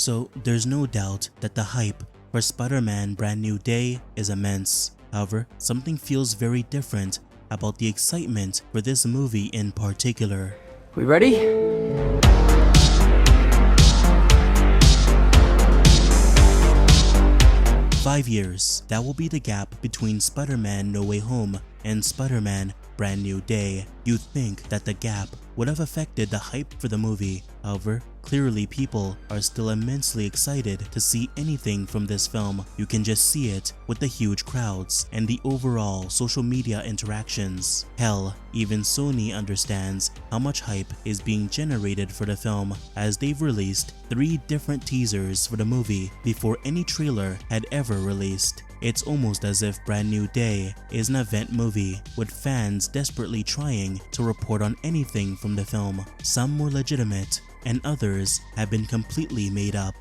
So there's no doubt that the hype for Spider-Man Brand New Day is immense. However, something feels very different about the excitement for this movie in particular. We ready? 5 years, that will be the gap between Spider-Man No Way Home and Spider-Man Brand New Day. You'd think that the gap would have affected the hype for the movie. However, clearly people are still immensely excited to see anything from this film. You can just see it with the huge crowds and the overall social media interactions. Hell, even Sony understands how much hype is being generated for the film, as they've released 3 different teasers for the movie before any trailer had ever released. It's almost as if Brand New Day is an event movie, with fans desperately trying to report on anything from the film. Some were legitimate, and others have been completely made up.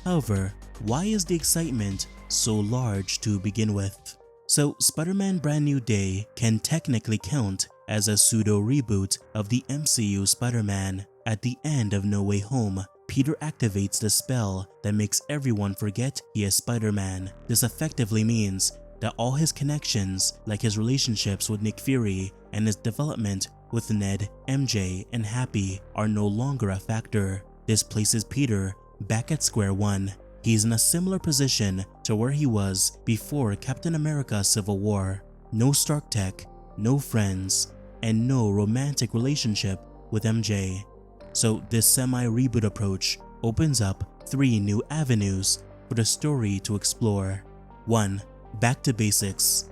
However, why is the excitement so large to begin with? So, Spider-Man Brand New Day can technically count as a pseudo-reboot of the MCU Spider-Man. At the end of No Way Home, Peter activates the spell that makes everyone forget he is Spider-Man. This effectively means that all his connections, like his relationships with Nick Fury and his development with Ned, MJ, and Happy, are no longer a factor. This places Peter back at square one. He's in a similar position to where he was before Captain America Civil War. No Stark Tech, no friends, and no romantic relationship with MJ. So this semi-reboot approach opens up 3 new avenues for the story to explore. 1. Back to basics.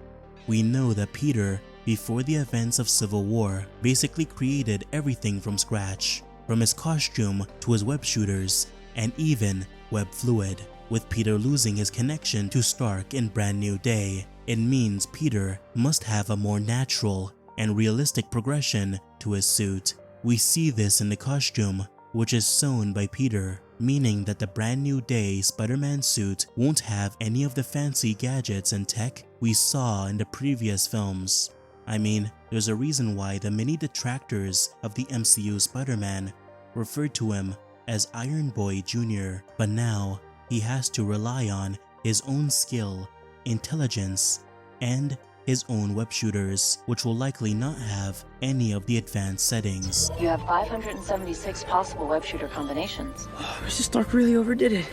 We know that Peter, before the events of Civil War, basically created everything from scratch, from his costume to his web shooters, and even web fluid. With Peter losing his connection to Stark in Brand New Day, it means Peter must have a more natural and realistic progression to his suit. We see this in the costume, which is sewn by Peter, meaning that the Brand New Day Spider-Man suit won't have any of the fancy gadgets and tech we saw in the previous films. I mean, there's a reason why the many detractors of the MCU Spider-Man referred to him as Iron Boy Jr., but now he has to rely on his own skill, intelligence, and his own web shooters, which will likely not have any of the advanced settings. You have 576 possible web shooter combinations. Mr. Stark really overdid it.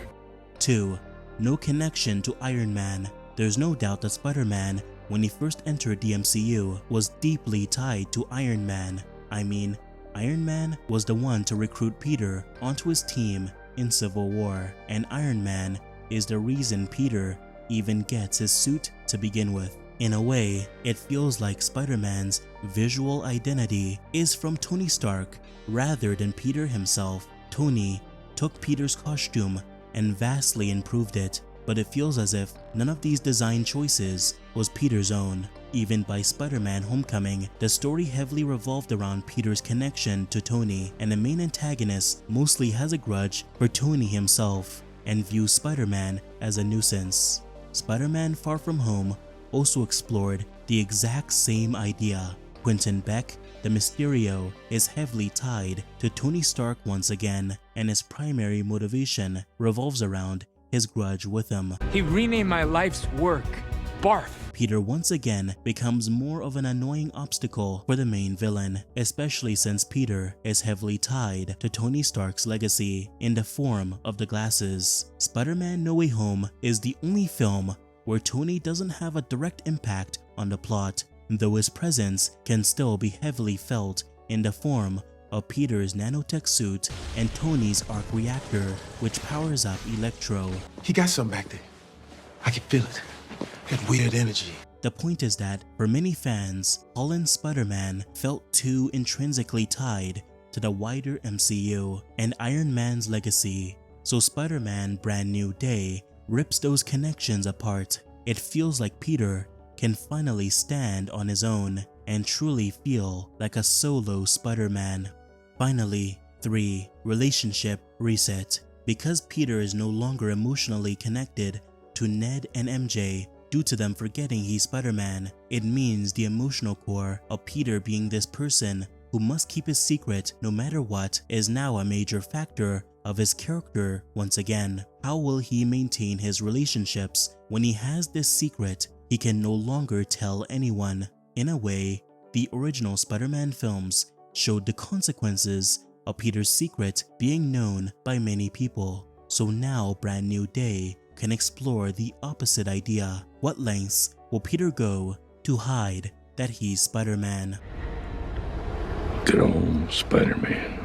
2. No connection to Iron Man. There's no doubt that Spider-Man, when he first entered the MCU, was deeply tied to Iron Man. I mean, Iron Man was the one to recruit Peter onto his team in Civil War, and Iron Man is the reason Peter even gets his suit to begin with. In a way, it feels like Spider-Man's visual identity is from Tony Stark rather than Peter himself. Tony took Peter's costume and vastly improved it, but it feels as if none of these design choices was Peter's own. Even by Spider-Man Homecoming, the story heavily revolved around Peter's connection to Tony, and the main antagonist mostly has a grudge for Tony himself and views Spider-Man as a nuisance. Spider-Man Far From Home also explored the exact same idea. Quentin Beck, the Mysterio, is heavily tied to Tony Stark once again, and his primary motivation revolves around his grudge with him. He renamed my life's work, Barf. Peter once again becomes more of an annoying obstacle for the main villain, especially since Peter is heavily tied to Tony Stark's legacy in the form of the glasses. Spider-Man No Way Home is the only film where Tony doesn't have a direct impact on the plot, though his presence can still be heavily felt in the form of Peter's nanotech suit and Tony's arc reactor, which powers up Electro. He got something back there. I can feel it. That weird energy. The point is that for many fans, Holland's Spider-Man felt too intrinsically tied to the wider MCU and Iron Man's legacy, so Spider-Man Brand New Day rips those connections apart. It feels like Peter can finally stand on his own and truly feel like a solo Spider-Man. Finally, 3. Relationship reset. Because Peter is no longer emotionally connected to Ned and MJ due to them forgetting he's Spider-Man, it means the emotional core of Peter being this person who must keep his secret no matter what is now a major factor of his character once again. How will he maintain his relationships when he has this secret he can no longer tell anyone? In a way, the original Spider-Man films showed the consequences of Peter's secret being known by many people. So now Brand New Day can explore the opposite idea. What lengths will Peter go to hide that he's Spider-Man? Good old Spider-Man.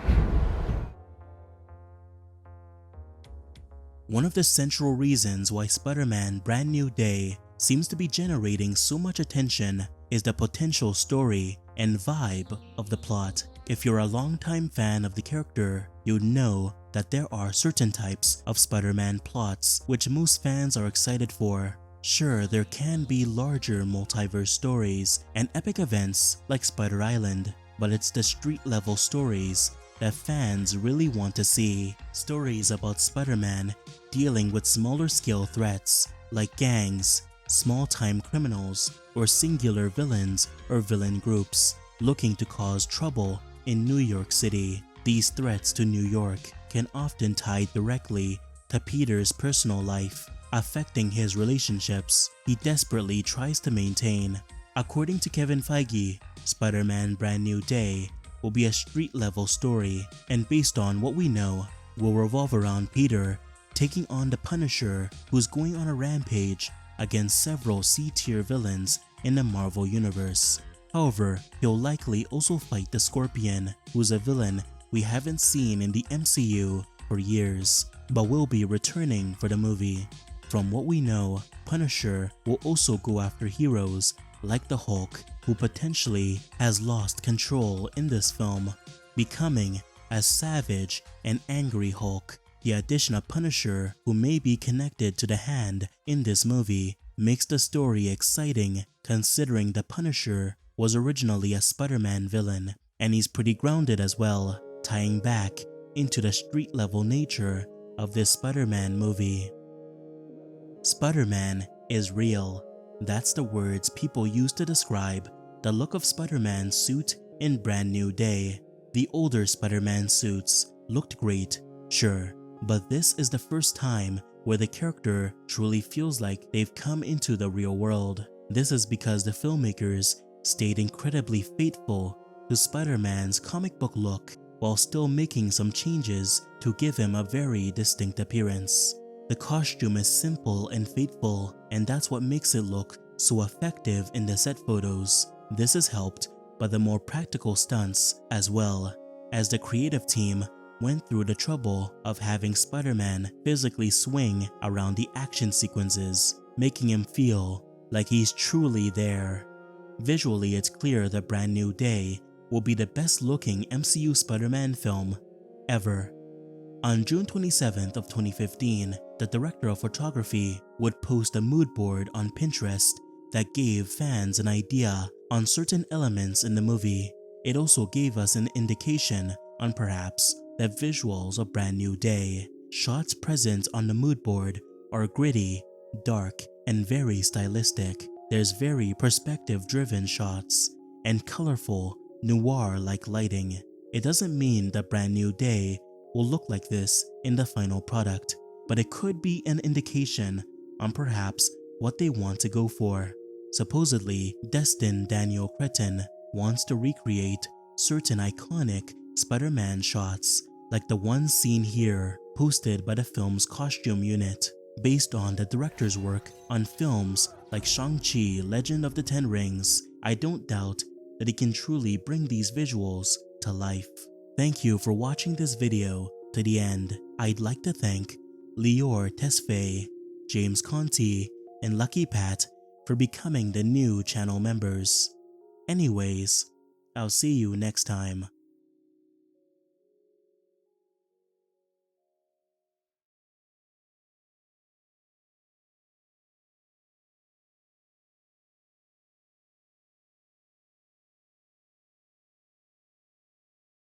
One of the central reasons why Spider-Man Brand New Day seems to be generating so much attention is the potential story and vibe of the plot. If you're a longtime fan of the character, you'd know that there are certain types of Spider-Man plots which most fans are excited for. Sure, there can be larger multiverse stories and epic events like Spider Island, but it's the street-level stories that fans really want to see. Stories about Spider-Man dealing with smaller-scale threats like gangs, small-time criminals, or singular villains or villain groups looking to cause trouble in New York City. These threats to New York can often tie directly to Peter's personal life, affecting his relationships he desperately tries to maintain. According to Kevin Feige, Spider-Man Brand New Day will be a street-level story, and based on what we know, will revolve around Peter taking on the Punisher, who's going on a rampage against several C-tier villains in the Marvel Universe. However, he'll likely also fight the Scorpion, who's a villain we haven't seen in the MCU for years, but will be returning for the movie. From what we know, Punisher will also go after heroes like the Hulk, who potentially has lost control in this film, becoming a savage and angry Hulk. The addition of Punisher, who may be connected to the Hand in this movie, makes the story exciting considering the Punisher was originally a Spider-Man villain, and he's pretty grounded as well, tying back into the street-level nature of this Spider-Man movie. Spider-Man is real. That's the words people use to describe the look of Spider-Man's suit in Brand New Day. The older Spider-Man suits looked great, sure, but this is the first time where the character truly feels like they've come into the real world. This is because the filmmakers stayed incredibly faithful to Spider-Man's comic book look while still making some changes to give him a very distinct appearance. The costume is simple and faithful, and that's what makes it look so effective in the set photos. This is helped by the more practical stunts as well, as the creative team went through the trouble of having Spider-Man physically swing around the action sequences, making him feel like he's truly there. Visually, it's clear that Brand New Day will be the best looking MCU Spider-Man film ever. On June 27th of 2015, the director of photography would post a mood board on Pinterest that gave fans an idea on certain elements in the movie. It also gave us an indication on perhaps the visuals of Brand New Day. Shots present on the mood board are gritty, dark, and very stylistic. There's very perspective-driven shots and colorful, noir-like lighting. It doesn't mean that Brand New Day will look like this in the final product, but it could be an indication on perhaps what they want to go for. Supposedly, Destin Daniel Cretton wants to recreate certain iconic Spider-Man shots like the one seen here, posted by the film's costume unit, based on the director's work on films like Shang-Chi Legend of the Ten Rings. I don't doubt that he can truly bring these visuals to life. Thank you for watching this video to the end. I'd like to thank Lior Tesfaye, James Conti, and Lucky Pat for becoming the new channel members. Anyways, I'll see you next time.